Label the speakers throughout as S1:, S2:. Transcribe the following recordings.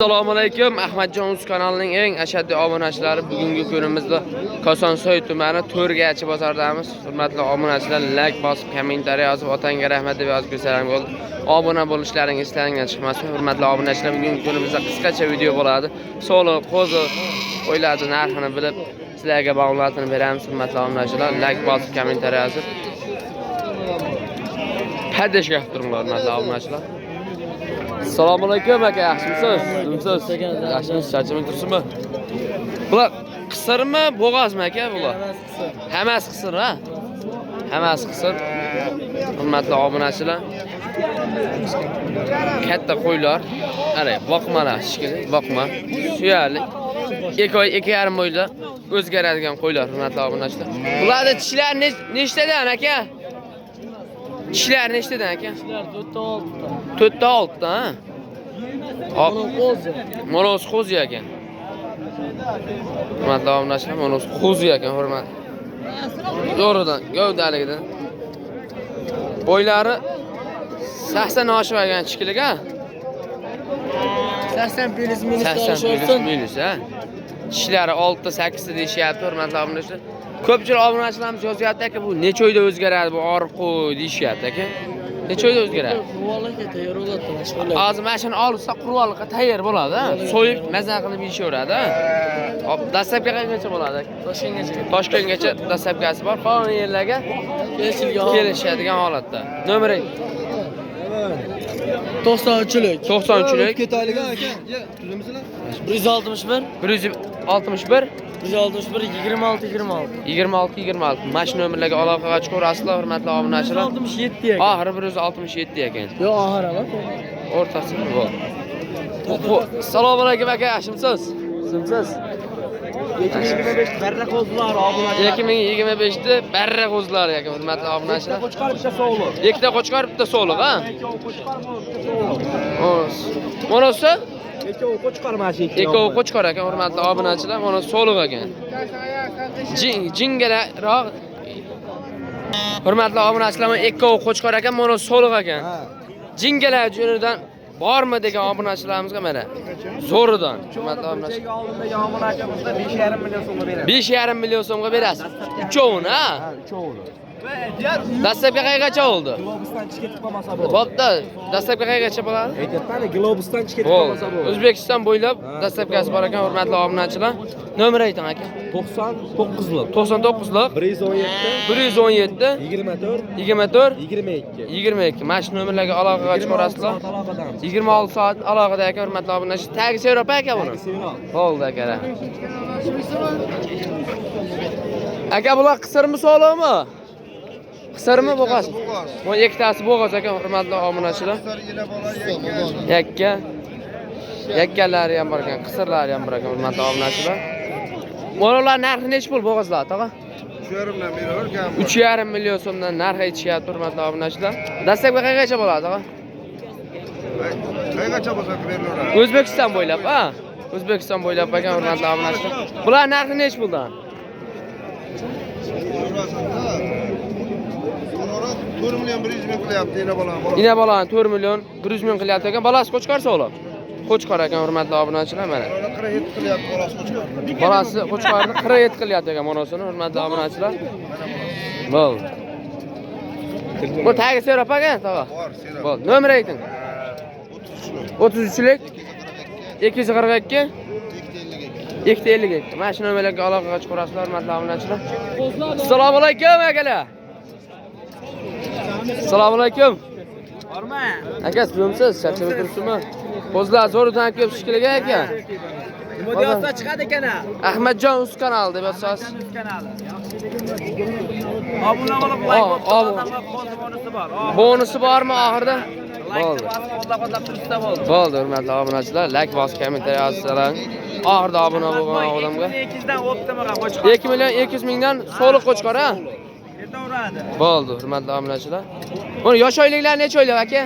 S1: Assalomu alaykum. Ahmadjon Uz kanalining eng ashaddiy obunachilari bugungi kunimizda Kosonsoy tumani To'rgachi bozoridamiz. Hurmatli obunachilar, like bosib, kommentariy yozib, otanga rahmat deb yozib qo'ysalar bo'ldi. Obuna bo'lishlaringiz istagandan chiqmasin. Hurmatli obunachilar, bugungi kunimizda qisqacha video bo'ladi. Soli, qo'zi o'yladi narxini bilib, sizlarga ma'lumotini beramiz. Hurmatli obunachilar, like bosib, kommentariy yozib. Hadeshga turinglar, hurmatli obunachilar. Assalomu alaykum aka, yaxshimisiz? Yaxshimisiz, charchamay tursinmi? Bular qisirmi, bo'g'ozmi aka bular? Hammasi qisir, ha? Hammasi qisir. Hurmatli obunachilar. Katta qo'ylar. Ana, boqmalar shekilli, boqma. Suyali. 2 oy, 2,5 oyda o'zgaradigan qo'ylar, hurmatli obunachilar. Bularda tishlar nechtadan aka? Tishlar nechtadan aka?
S2: Tishlar 4ta 6ta.
S1: 4ta 6ta, ha? Moroz qo'zi ekan. Hurmatli obunachilar, moroz qo'zi ekan, hurmat. Yo'ridan, gavdaligidan. Bo'ylari 80 oshib olgan chikilik, ha?
S2: 80 minus
S1: 80 minus, ha? Tishlari 6ta 8ta deyishyapti, hurmatli obunachilar. Ko'pchilik obunachilarimiz yozyapti aka, bu necha oyda o'zgaradi bu oriq qo'y deyishyapti aka. Necha oyda o'zgaradi?
S2: Quruvoliqqa tayyor bo'ladi mashg'ulot.
S1: Hozir mashina olsa quruvoliqqa tayyor bo'ladi, ha? So'yib, maza qilib yeyishaveradi, ha? Hop, dastlabki qanchacha bo'ladi? Toshkentgacha dastlabkasi bor. Qolgan yerlarga kelishadigan holatda. Nomering
S2: 93lik.
S1: 93lik.
S3: Ketaylik aka. Turamizlar.
S1: 161
S2: 161 26
S1: 26. Mashina nomerlariga aloqaga chiqaverasizlar, hurmatli obunachilar.
S2: 167 ekan.
S1: Oxiri 167 ekan.
S2: Yo'q, oxiri emas.
S1: O'rtasi bor. Assalomu alaykum aka, yaxshimisiz? Sizsiz?
S2: 2025 barra qo'zlar obunachilar.
S1: 2025da barra qo'zlar ekan, hurmatli obunachilar.
S2: Qo'chqar bitta sog'liq.
S1: Ikkita qo'chqar, bitta so'liq, ha? Monasi?
S2: Ikkovi qo'chqar mana shu ikki.
S1: Ikkovi qo'chqar ekan, hurmatli obunachilar. Mana so'liq ekan. Jingaroq. Hurmatli obunachilar, ikkovi qo'chqar ekan, mana so'liq ekan. Jingalar jonidan bormi degan obunachilarimizga mana zo'ridan. Hurmatli obunachilar.
S2: Oldindagi obunachimizda 5,5 million so'mga beradi.
S1: 5,5 million so'mga berasiz. Uchovini, ha?
S2: Uchovini.
S1: Dastlabki qaygacha oldi?
S2: Globusdan chiqib ketib qolmasa bo'ldi.
S1: Bo'pti. Dastlabki qaygacha bo'ladi?
S2: Aytayapman, globusdan chiqib ketib qolmasa bo'ldi.
S1: O'zbekiston bo'ylab dastlabkasi bor ekan, hurmatli obunachilar. Nomer ayting aka.
S2: 99lik.
S1: 99lik
S2: 117
S1: 117
S2: 24
S1: 22
S2: 22.
S1: Mana shu nomerlarga aloqaga chiqarasizlar. 26 soat aloqada ekan, hurmatli obunachilar. Tagi seropa aka buni. Bo'ldi aka. Aka bular qisirmi so'liqmi? Qisirmi bo'g'oz? Bu ikkitasi bo'g'oz ekan, hurmatli obunachilar. Yakka. Yakkalari ham bor ekan, qisirlari ham bor ekan, hurmatli obunachilar. Mo'rolar narxi necha pul bo'g'ozlar, tog'a? 3,5 million so'mdan narx aytishyapti, hurmatli obunachilar. Dastlabki qaygacha bo'ladi, tog'a?
S3: Qaygacha bo'lsa beraveradi.
S1: O'zbekiston bo'ylab, ha? O'zbekiston bo'ylab ekan, hurmatli obunachilar. Bular narxi necha puldan?
S3: 4 million 100 ming qilyapti ina bolam.
S1: Ina bolani 4 million 100 ming qilyapti ekan. Bolasi qo'chqar so'liq. Qo'chqar ekan, hurmatli obunachilar, mana.
S3: 47 qilyapti bolasi qo'chqar.
S1: Bolasi qo'chqarni 47 qilyapti ekan monasini, hurmatli obunachilar. Bo'ldi. Bu tagi seropa ekan, tog'a.
S3: Bor, sera.
S1: Bo'ldi. Nomer ayting. 33lik 242 252. Mana shu nomerlarga aloqaga chiqarasizlar, hurmatli obunachilar. Assalomu alaykum akalar. Assalomu alaykum.
S2: Bormi?
S1: Aka, sizmisiz? Charchab turibsizmi? Qo'zlar zo'ridan kelib shikilgan ekan.
S2: Nima deyapsa chiqadi ekan ha?
S1: Ahmadjon Uz kanali deb yozasiz.
S2: Kanali. Obuna bo'lib like bonusi bor.
S1: Bonusi bormi oxirida?
S2: Bo'ldi.
S1: Bo'ldi, hurmatli obunachilar. Like bosib, kommentariy yozsanglar. Oxirida obuna bo'lgan odamga
S2: 2 dan o'ptimiga qo'chqar.
S1: 2 million 200 mingdan so'liq qo'chqar, ha?
S2: Ketaveradi.
S1: Bo'ldi, hurmatli obunachilar. Buni yosh oyliklar necha oylik aka?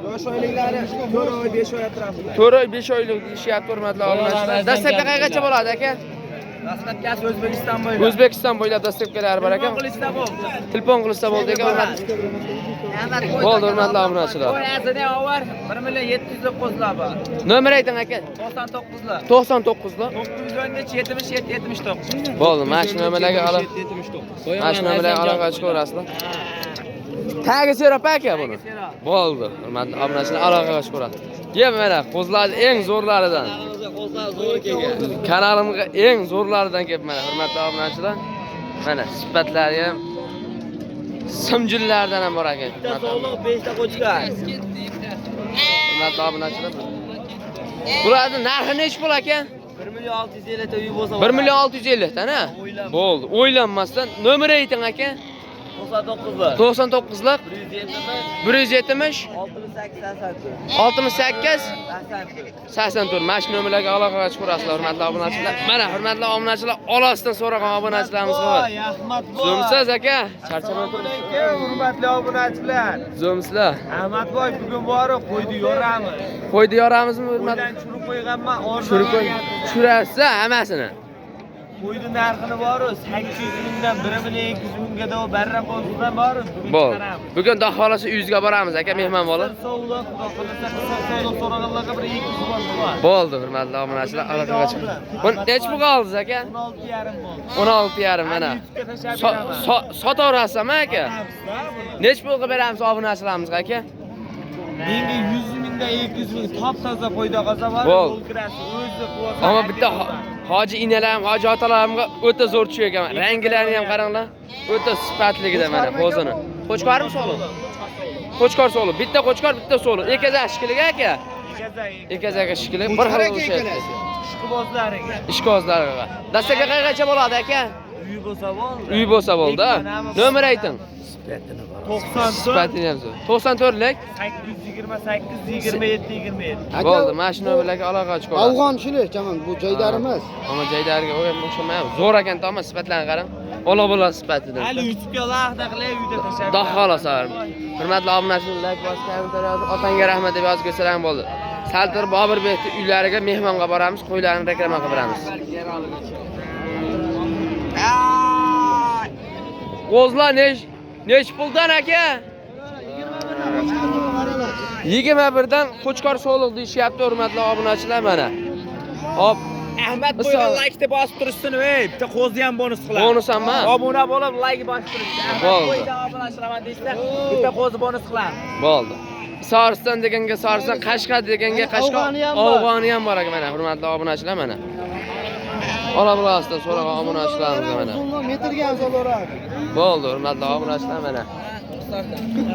S2: Yosh oyliklari 4 oy 5 oy atrofida.
S1: 4 oy 5 oylik deyishyapti, hurmatli obunachilar. Dastlabki qaygacha bo'ladi aka?
S2: Dastlabkasi O'zbekiston bo'ylab.
S1: O'zbekiston bo'ylab dastlabkilari bor ekan.
S2: Qilishda bo'ldi.
S1: Telefon qilsa bo'ldi ekan. Bo'ldi, hurmatli obunachilar.
S2: Qo'yasini ovar 1.709 bor.
S1: Nomer ayting aka.
S2: 99lar.
S1: 99lar.
S2: 913 77 79.
S1: Bo'ldi, mana shu nomerlarga aloqa. Mana shu nomerlarga aloqa chiqaverasizlar. Tagi serap aka buni. Bo'ldi, hurmatli obunachilar, aloqaga chiqaverasiz. Ye mana qo'zlarning eng zo'rlaridan. Kanalimga eng zo'rlaridan kelib mana hurmatli obunachilar. Mana sifatlari ham simjillardan ham bor ekan.
S2: Sog'liq 5 ta qo'chqar.
S1: Hurmatli obunachilar. Bularning narxi necha pul aka?
S2: 1.650 ta uy bo'lsa.
S1: 1.650 tana. Bo'ldi. O'ylanmasdan nomer ayting aka.
S2: 99lar.
S1: 99lar 170 68 84. Mana shu nomerlarga aloqaga chiqarasizlar hurmatli obunachilar. Mana hurmatli obunachilar, olasidan so'ragan obunachilarimiz bor. Zo'msiz aka, charchamay turibsiz.
S2: Hurmatli obunachilar.
S1: Zo'msizlar.
S2: Ahmadboy bugun borib qo'ydi yoramiz.
S1: Qo'ydi yoramizmi hurmatli?
S2: Qo'ydan churib qo'yganman,
S1: Churib qo'y. Churasiz hammasini.
S2: Qo'ydi narxini boru 800 mingdan 1.200 mingga da barra qo'ydidan boru bugun
S1: Bo'ldi.
S2: chiqaramiz.
S1: Bugun Xudo xolasa uyingizga boramiz aka, mehmon bo'lib.
S2: Sog'liq, xudo xolasa sog'liq so'raganlarga bir 200 bo'ldi.
S1: Bo'ldi, hurmatli obunachilar, aloqaga chiqing. Buni necha pulga oldingiz aka?
S2: 16.5 bo'ldi.
S1: 16.5 mana. Sotaverasizmi aka? Necha pulga beramiz obunachilarimizga aka?
S2: Menga 100 mingdan 200 ming top toza qo'ydi qolsa bor.
S1: Bo'ldi.
S2: O'lkirasi o'zi qo'ysa.
S1: Ammo bitta hoji inalarim, hoji otalarimga o'ta zo'r tushiyor ekan. Ranglarini ham qaranglar. O'ta sifatligida mana qo'zini. Qo'chqormi solu? Qo'chqor solu. Bitta qo'chqor, bitta solu. Ekaza shikiliga aka. Ekazaga shikili bir xil o'xshaydi.
S2: Ishqibozlariga.
S1: Ishqibozlarga. Dastaga qancha bo'ladi aka?
S2: Uy bo'lsa bo'ldi.
S1: Uy bo'lsa bo'ldi. Nomer ayting.
S2: 94
S1: Sifatini ham zo'r. 94lik
S2: 828 27 27.
S1: bo'ldi. Mana shu nomerlarga aloqa chiqaradi.
S3: Afg'on shular, chamon bu joydar emas.
S1: Ammo joydariga o'xshamayapti. Zo'r ekan, tamom sifatlarni qarang. Ola bo'la sifatidan.
S2: Hali YouTube'ga lahda qilay, uyda tashlab.
S1: Xudo xolasa. Hurmatli obunachilar, like bosib, kommentar yozib, otangga rahmat deb yozib ko'rsalar bo'ldi. Saltir Bobirbekning uylariga mehmonga boramiz, qo'ylarni reklama qilamiz. Qo'zlar nech puldan aka? 21dan qo'chqor so'liq deyishyapti hurmatli obunachilar mana. Hop,
S2: Ahmad bo'yga like deb bosib turishsin, ey. Bitta qo'zni ham bonus qiladi.
S1: bonus hamma.
S2: Obuna bo'lib like bosib turishsin. Ahmad bo'yga obunachilaman deysa, bitta qo'zni bonus qiladi.
S1: Bo'ldi. Soriston deganga Soriston, Qashqa deganga Qashqa, Afg'oni ham bor ekan mana hurmatli obunachilar mana. Ola bo'lasdan so'ragan obunachilarimiz mana.
S3: Metrga ham so'raveradi.
S1: Bo'ldi, hurmatli obunachilar mana.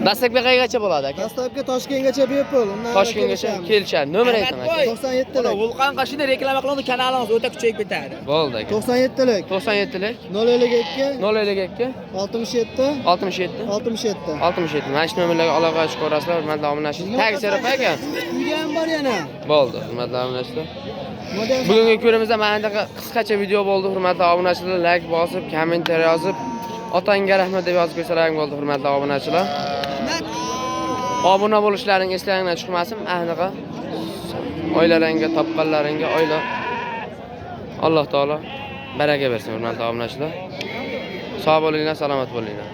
S1: Dastlabki qayergacha bo'ladi aka?
S3: Dastlabki Toshkentgacha bepul. Undan
S1: Toshkentgacha kelishadi. Nomer ayting aka.
S3: 97 lik.
S2: Vulqon qashida reklama qilindi, kanalimiz o'ta kuchayib ketadi.
S1: Bo'ldi aka.
S3: 97 lik.
S1: 97lik
S3: 052
S1: 052
S3: 67
S1: 67
S3: 67.
S1: 67. Mana shu nomerlarga aloqa chiqarasizlar, hurmatli obunachilar. Tag serap aka.
S3: Uyga ham bor yana.
S1: Bo'ldi, hurmatli obunachilar.
S3: Model
S1: Bugungi kunimizda mana bunaqa qisqacha video bo'ldi, hurmatli obunachilar. Like bosib, kommentar yozib, otangga rahmat deb yozib ko'rsalaring bo'ldi, hurmatli obunachilar. Obuna bo'lishlaring eslaringdan chiqmasin. Anaqa oilalaringga, topqanlaringga oila Alloh taolo baraka bersin, hurmatli obunachilar. Sog' bo'linglar, salomat bo'linglar.